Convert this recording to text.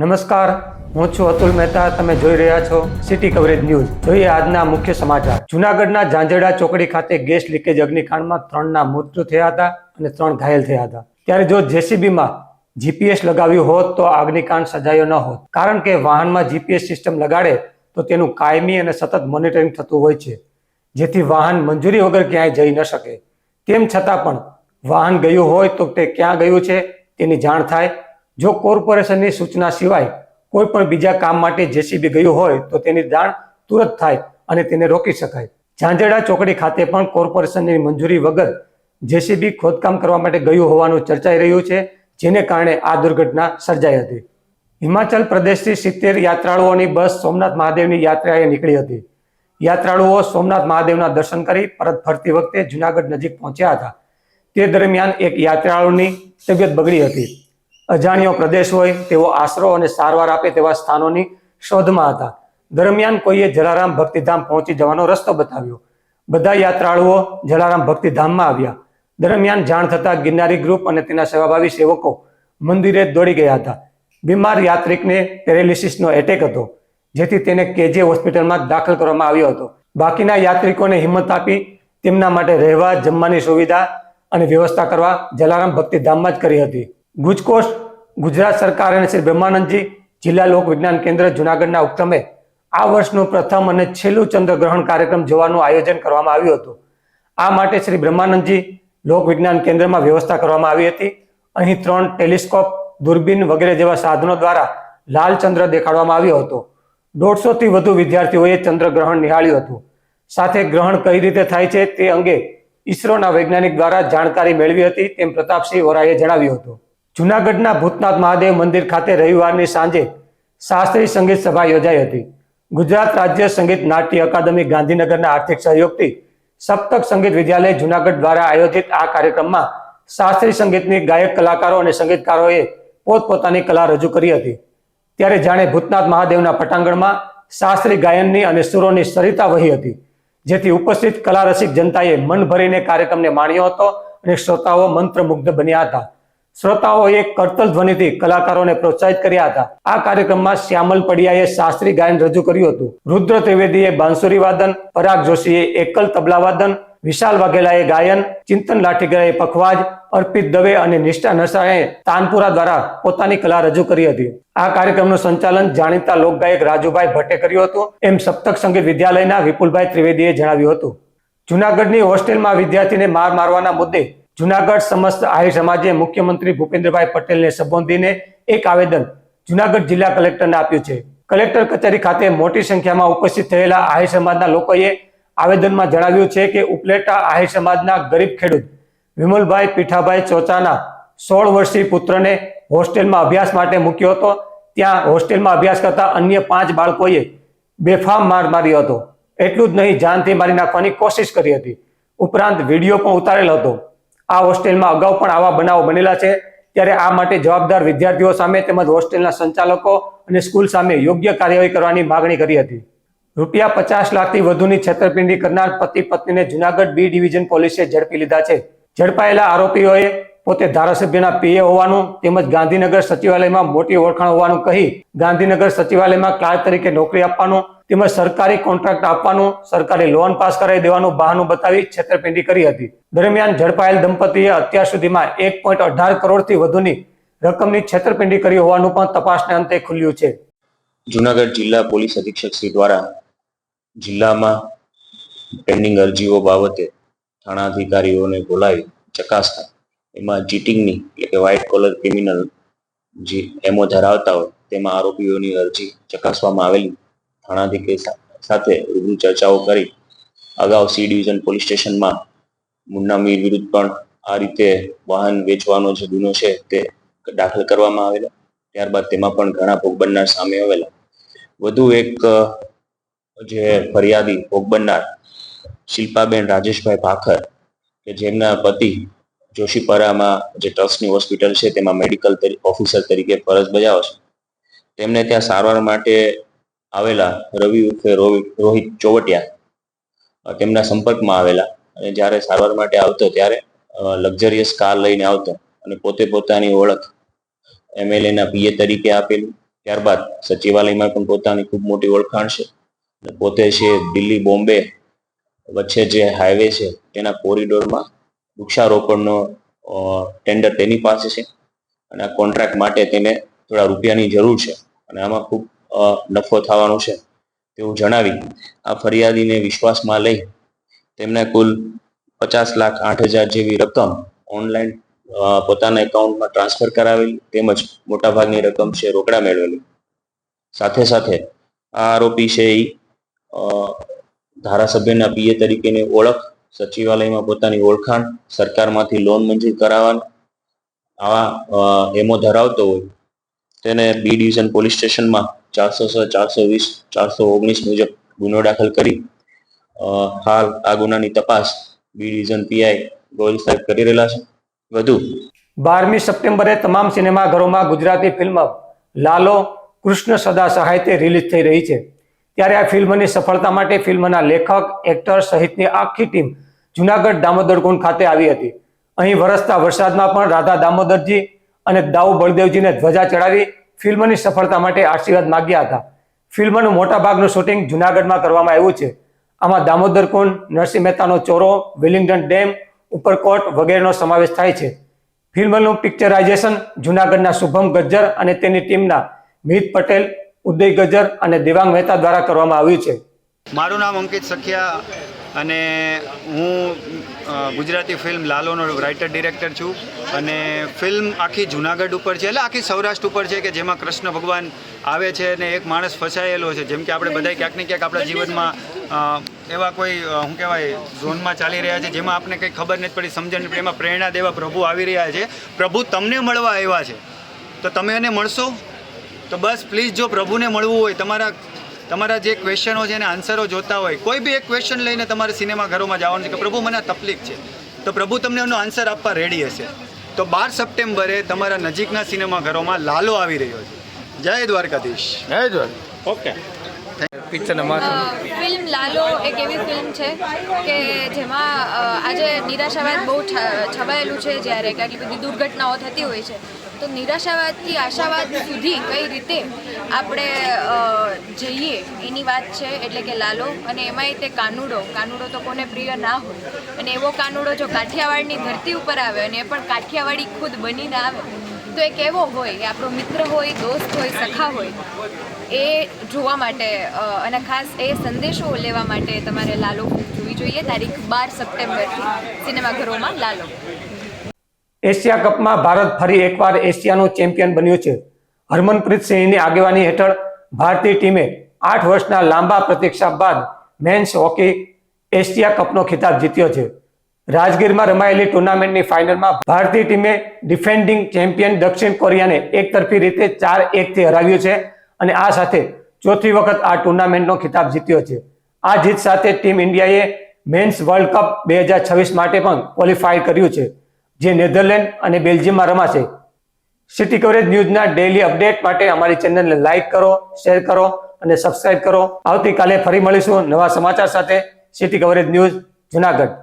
નમસ્કાર, હું છું અતુલ મહેતા. તમે જોઈ રહ્યા છો સિટી કવરેજ ન્યૂઝ. જોઈએ આજના મુખ્ય સમાચાર. જૂનાગઢના ઝાંઝરડા ચોકડી ખાતે ગેસ લીકેજ અગ્નિકાંડમાં 3ના મૃત્યુ થયા હતા અને 3 ઘાયલ થયા હતા. ત્યારે જો જેસીબીમાં જીપીએસ લગાવ્યું હોત તો અગ્નિકાંડ સર્જાયો ન હોત. કારણ કે વાહનમાં જીપીએસ સિસ્ટમ લગાડે તો તેનું કાયમી અને સતત મોનિટરિંગ થતું હોય છે, જેથી વાહન મંજૂરી વગર ક્યાંય જઈ ન શકે. તેમ છતાં પણ વાહન ગયું હોય તો તે ક્યાં ગયું છે તેની જાણ થાય. જો કોર્પોરેશનની સૂચના સિવાય કોઈ પણ બીજા કામ માટે જેસીબી ગયું હોય તો તેની જાણ તુરંત થાય અને તેને રોકી શકાય. ઝાંઝરડા ચોકડી ખાતે પણ કોર્પોરેશનની મંજૂરી વગર જેસીબી ખોદકામ કરવા માટે ગયું હોવાનું ચર્ચાઈ રહ્યું છે, જેને કારણે આ દુર્ઘટના સર્જાઈ હતી. હિમાચલ પ્રદેશથી 70 યાત્રાળુઓની બસ સોમનાથ મહાદેવની યાત્રાએ નીકળી હતી. યાત્રાળુઓ સોમનાથ મહાદેવના દર્શન કરી પરત ફરતી વખતે જૂનાગઢ નજીક પહોંચ્યા હતા. તે દરમિયાન એક યાત્રાળુની તબિયત બગડી હતી. અજાણ્યો પ્રદેશ હોય તેવો આશરો અને સારવાર આપે તેવા સ્થાનોની શોધમાં હતા. દરમિયાન કોઈએ જલારામ ભક્તિધામ પહોંચી જવાનો રસ્તો બતાવ્યો. બધા યાત્રાળુઓ જલારામ ભક્તિધામમાં આવ્યા. દરમિયાન જાણ થતાં ગિરનારી ગ્રુપ અને તેના સેવાભાવી સેવકો મંદિરે દોડી ગયા હતા. બીમાર યાત્રિકને પેરેલિસિસનો એટેક હતો, જેથી તેને કેજે હોસ્પિટલમાં દાખલ કરવામાં આવ્યો હતો. બાકીના યાત્રિકોને હિંમત આપી તેમના માટે રહેવા, જમવાની સુવિધા અને વ્યવસ્થા કરવા જલારામ ભક્તિધામમાં જ કરી હતી. ગુજકોસ્ટ ગુજરાત સરકાર અને શ્રી બ્રહ્માનંદજી જિલ્લા લોક વિજ્ઞાન કેન્દ્ર જૂનાગઢના ઉપક્રમે આ વર્ષનું પ્રથમ અને છેલ્લું ચંદ્રગ્રહણ કાર્યક્રમ જોવાનું આયોજન કરવામાં આવ્યું હતું. આ માટે શ્રી બ્રહ્માનંદજી લોક વિજ્ઞાન કેન્દ્રમાં વ્યવસ્થા કરવામાં આવી હતી. અહીં 3 ટેલિસ્કોપ, દૂરબીન વગેરે જેવા સાધનો દ્વારા લાલ ચંદ્ર દેખાડવામાં આવ્યો હતો. 150થી વધુ વિદ્યાર્થીઓએ ચંદ્રગ્રહણ નિહાળ્યું હતું. સાથે ગ્રહણ કઈ રીતે થાય છે તે અંગે ઈસરોના વૈજ્ઞાનિક દ્વારા જાણકારી મેળવી હતી, તેમ પ્રતાપસિંહ વોરાએ જણાવ્યું હતું. જૂનાગઢના ભૂતનાથ મહાદેવ મંદિર ખાતે રવિવારની સાંજે શાસ્ત્રીય સંગીત સભા યોજાઈ હતી. ગુજરાત રાજ્ય સંગીત નાટ્ય અકાદમી ગાંધીનગરના આર્થિક સહયોગથી સપ્તક સંગીત વિદ્યાલય જૂનાગઢ દ્વારા આયોજિત આ કાર્યક્રમમાં શાસ્ત્રીય સંગીતની ગાયક કલાકારો અને સંગીતકારોએ પોતપોતાની કલા રજૂ કરી હતી. ત્યારે જાણે ભૂતનાથ મહાદેવના પટાંગણમાં શાસ્ત્રીય ગાયનની અને સુરોની સરિતા વહી હતી, જેથી ઉપસ્થિત કલા રસિક જનતાએ મન ભરીને કાર્યક્રમને માણ્યો હતો અને શ્રોતાઓ મંત્રમુગ્ધ બન્યા હતા. શ્રોતાઓએ કરતલ ધ્વનિથી કલાકારોને પ્રોત્સાહિત કર્યા હતા. આ કાર્યક્રમમાં શ્યામલ પડિયાએ શાસ્ત્રીય ગાયન રજૂ કર્યું હતું. રુદ્ર ત્રિવેદીએ બાંસુરી વાદન, પરાગ જોશીએ એકલ તબલા વાદન, વિશાલ વાઘેલાએ ગાયન, ચિંતન લાઠીગરાએ પખવાજ, અર્પિત દવે અને નિષ્ઠા નરસાએ તાનપુરા દ્વારા પોતાની કલા રજૂ કરી હતી. આ કાર્યક્રમનું સંચાલન જાણીતા લોકગાયક રાજુભાઈ ભટ્ટે કર્યું હતું, એમ સપ્તક સંગીત વિદ્યાલયના વિપુલભાઈ ત્રિવેદીએ જણાવ્યું હતું. જૂનાગઢની હોસ્ટેલમાં વિદ્યાર્થીને માર મારવાના મુદ્દે જૂનાગઢ સમસ્ત આહિર સમાજે મુખ્યમંત્રી ભૂપેન્દ્રભાઈ પટેલને સંબોધીને એક આવેદન જૂનાગઢ જિલ્લા કલેક્ટરને આપ્યું છે. કલેક્ટર કચેરી ખાતે મોટી સંખ્યામાં ઉપસ્થિત થયેલા આહિર સમાજના લોકોએ આવેદનમાં જણાવ્યું છે કે ઉપલેટા આહિર સમાજના ગરીબ ખેડૂત વિમલભાઈ પીઠાભાઈ ચોચાના 16 વર્ષીય પુત્રને હોસ્ટેલમાં અભ્યાસ માટે મૂક્યો હતો. ત્યાં હોસ્ટેલમાં અભ્યાસ કરતા અન્ય 5 બાળકોએ બેફામ માર માર્યો હતો. એટલું જ નહીં, જાનથી મારી નાખવાની કોશિશ કરી હતી. ઉપરાંત વિડીયો પણ ઉતારેલો હતો. આ હોસ્ટેલમાં અગાઉ પણ આવા બનાવો બનેલા છે. ત્યારે આ માટે જવાબદાર વિદ્યાર્થીઓ સામે તેમજ હોસ્ટેલના સંચાલકો અને સ્કૂલ સામે યોગ્ય કાર્યવાહી કરવાની માગણી કરી હતી. ₹50 લાખથી વધુની છેતરપિંડી કરનાર પતિ પત્નીને જૂનાગઢ બી ડિવિઝન પોલીસે ઝડપી લીધા છે. ઝડપાયેલા આરોપીઓએ પોતે ધારાસભ્યના પીએ હોવાનું તેમજ ગાંધીનગર સચિવાલયમાં મોટી ઓળખાણ હોવાનું કહી ગાંધીનગર સચિવાલયમાં ક્લાર્ક તરીકે નોકરી આપવાનું તેમજ સરકારી કોન્ટ્રાક્ટ આપવાનું, સરકારી લોન પાસ કરાવી દેવાનું બહાનું બતાવી છેતરપિંડી કરી હતી. દરમિયાન ઝડપાયેલ દંપતીએ અત્યાર સુધીમાં 1.18 કરોડથી વધુની રકમની છેતરપિંડી કરી હોવાનું પણ તપાસને અંતે ખુલ્યું છે. જૂનાગઢ જિલ્લા પોલીસ અધિક્ષક શ્રી દ્વારા જિલ્લામાં પેન્ડિંગ અરજીઓ બાબતે થાણા અધિકારીઓને બોલાવી ચકાસતા એમાં ચીટિંગની એટલે કે વ્હાઇટ કોલર ક્રિમિનલ જે એમો ધરાવતા હોય તેમાં આરોપીઓની અરજી ચકાસવામાં આવેલી. થાણાધિકારી સાથે રૂબરૂ ચર્ચાઓ કરી અગાઉ સી ડિવિઝન પોલીસ સ્ટેશનમાં મુન્ના મીર વિરુદ્ધ પણ આ રીતે વાહન વેચવાનો જે ગુનો છે તે દાખલ કરવામાં આવેલો. ત્યારબાદ તેમાં પણ ઘણા ભોગ બનનાર સામે આવેલા. વધુ એક જે ફરિયાદી ભોગ બનનાર શિલ્પાબેન રાજેશભાઈ ભાખર કે જેમના પતિ જોશીપરામાં જે ટ્રસ્ટની હોસ્પિટલ છે તેમાં મેડિકલ ઓફિસર તરીકે ફરજ બજાવે છે, તેમને ત્યાં સારવાર માટે આવેલા રવિ ઉર્ફે રોહિત ચોવટિયા તેમના સંપર્કમાં આવેલા અને જ્યારે સારવાર માટે આવતો ત્યારે લક્ઝરિયસ કાર લઈને આવતો અને પોતે પોતાની ઓળખ એમએલએના પીએ તરીકે આપેલું. ત્યારબાદ સચિવાલયમાં પણ પોતાની ખૂબ મોટી ઓળખાણ છે. પોતે છે દિલ્હી બોમ્બે વચ્ચે જે હાઈવે છે તેના કોરિડોરમાં વૃક્ષારોપણનો ટેન્ડર તેની પાસે છે અને આ કોન્ટ્રાક્ટ માટે તેને થોડા રૂપિયાની જરૂર છે અને આમાં ખૂબ નફો થવાનો છે તેવું જણાવી આ ફરિયાદીને વિશ્વાસમાં લઈ તેમને કુલ 50,08,000 જેવી રકમ ઓનલાઈન પોતાના એકાઉન્ટમાં ટ્રાન્સફર કરાવેલી તેમજ મોટાભાગની રકમ છે રોકડા મેળવેલી. સાથે સાથે આ આરોપી છે એ ધારાસભ્યના પીએ તરીકેની ઓળખ, સચિવાલયમાં પોતાની ઓળખાણ, સરકારમાંથી લોન મંજૂર કરાવવાનું આવા એમો ધરાવતો હોય તેને બી ડિવિઝન પોલીસ સ્ટેશનમાં 406, 420, 419 મુજબ ગુનો દાખલ કરી હાલ આ ગુનાની તપાસ બી ડિવિઝન પીઆઈ ગોયલ સાહેબ કરી રહેલા છે. વધુ 12મી સપ્ટેમ્બરે તમામ સિનેમાઘરોમાં ગુજરાતી ફિલ્મ લાલો કૃષ્ણ સદા સહાયતે રિલીઝ થઈ રહી છે. ત્યારે આ ફિલ્મની સફળતા માટે ફિલ્મના લેખક, એક્ટર સહિતની આખી ટીમ જુનાગઢ દામોદર કુંડ ખાતે આવી હતી. અહીં વરસતા વરસાદમાં પણ રાધા દામોદરજી અને દાઉ બળદેવજીને ધ્વજા ચડાવી ફિલ્મની સફળતા માટે આશીર્વાદ માગ્યા હતા. ફિલ્મનું મોટાભાગનું શૂટિંગ જુનાગઢમાં કરવામાં આવ્યું છે. આમાં દામોદર કુંડ, નરસિંહ મહેતાનો ચોરો, વિલિંગડન ડેમ, ઉપરકોટ વગેરેનો સમાવેશ થાય છે. ફિલ્મનું પિક્ચરાઇઝેશન જુનાગઢના શુભમ ગજ્જર અને તેની ટીમના મિત પટેલ, ઉદય ગજ્જર અને દેવાંગ મહેતા દ્વારા કરવામાં આવ્યું છે. મારું નામ અંકિત સખિયા અને હું ગુજરાતી ફિલ્મ લાલોનો રાઇટર ડિરેક્ટર છું અને ફિલ્મ આખી જુનાગઢ ઉપર છે, એટલે આખી સૌરાષ્ટ્ર ઉપર છે કે જેમાં કૃષ્ણ ભગવાન આવે છે અને એક માણસ ફસાયેલો છે. જેમ કે આપણે બધા ક્યાંક ને ક્યાંક આપણા જીવનમાં એવા કોઈ શું કહેવાય ઝોનમાં ચાલી રહ્યા છે જેમાં આપણે કંઈ ખબર નથી પડી, સમજણ નથી પડી, એમાં પ્રેરણા દેવા પ્રભુ આવી રહ્યા છે. પ્રભુ તમને મળવા આવ્યા છે તો તમે એને મળશો? તો બસ પ્લીઝ, જો પ્રભુને મળવું હોય, તમારા જે ક્વેશ્ચનો છે એને આન્સરો જોતા હોય, કોઈ બી એક ક્વેશ્ચન લઈને તમારે સિનેમાઘરોમાં જવાનું છે કે પ્રભુ મને આ તકલીફ છે, તો પ્રભુ તમને એનો આન્સર આપવા રેડી હશે. તો 12 સપ્ટેમ્બરે તમારા નજીકના સિનેમાઘરોમાં લાલો આવી રહ્યો છે. જય દ્વારકાધીશ. જય દ્વારકા. ઓકે. ફિલ્મ લાલો એક એવી ફિલ્મ છે કે જેમાં આજે નિરાશાવાદ બહુ છવાયેલું છે. જ્યારે આટલી બધી દુર્ઘટનાઓ થતી હોય છે તો નિરાશાવાદથી આશાવાદ સુધી કઈ રીતે આપણે જઈએ એની વાત છે. એટલે કે લાલો, અને એમાંય તે કાનુડો તો કોને પ્રિય ના હોય, અને એવો કાનુડો જો કાઠિયાવાડની ધરતી ઉપર આવે અને એ પણ કાઠિયાવાડી ખુદ બનીને આવે તો એ કેવો હોય, એ આપણો મિત્ર હોય, દોસ્ત હોય, સખા હોય, એ જોવા માટે અને ખાસ એ સંદેશો લેવા માટે તમારે લાલો જોવી જોઈએ. તારીખ 12 સપ્ટેમ્બરથી સિનેમાઘરોમાં લાલો. એશિયા કપમાં ભારત ફરી એકવાર એશિયાનું ચેમ્પિયન બન્યું છે. હરમનપ્રીત સિંહની આગેવાની હેઠળ ભારતીય ટીમે 8 વર્ષના લાંબા પ્રતીક્ષા બાદ મેન્સ હોકી એશિયા કપનો ખિતાબ જીત્યો છે. રાજગીરમાં રમાયેલી ટુર્નામેન્ટની ફાઇનલમાં ભારતીય ટીમે ડિફેન્ડિંગ ચેમ્પિયન દક્ષિણ કોરિયાને એકતરફી રીતે 4-1થી હરાવ્યું છે અને આ સાથે ચોથી વખત આ ટુર્નામેન્ટનો ખિતાબ જીત્યો છે. આ જીત સાથે ટીમ ઇન્ડિયાએ મેન્સ વર્લ્ડ કપ 2026 માટે પણ ક્વોલિફાય કર્યું છે, જે નેધરલેન્ડ અને બેલ્જિયમમાં રમાશે. સિટી કવરેજ ન્યૂઝના ડેઇલી અપડેટ માટે અમારી ચેનલને લાઇક કરો, શેર કરો અને સબસ્ક્રાઇબ કરો. આવતીકાલે ફરી મળીશું નવા સમાચાર સાથે. City coverage news, Junagadh.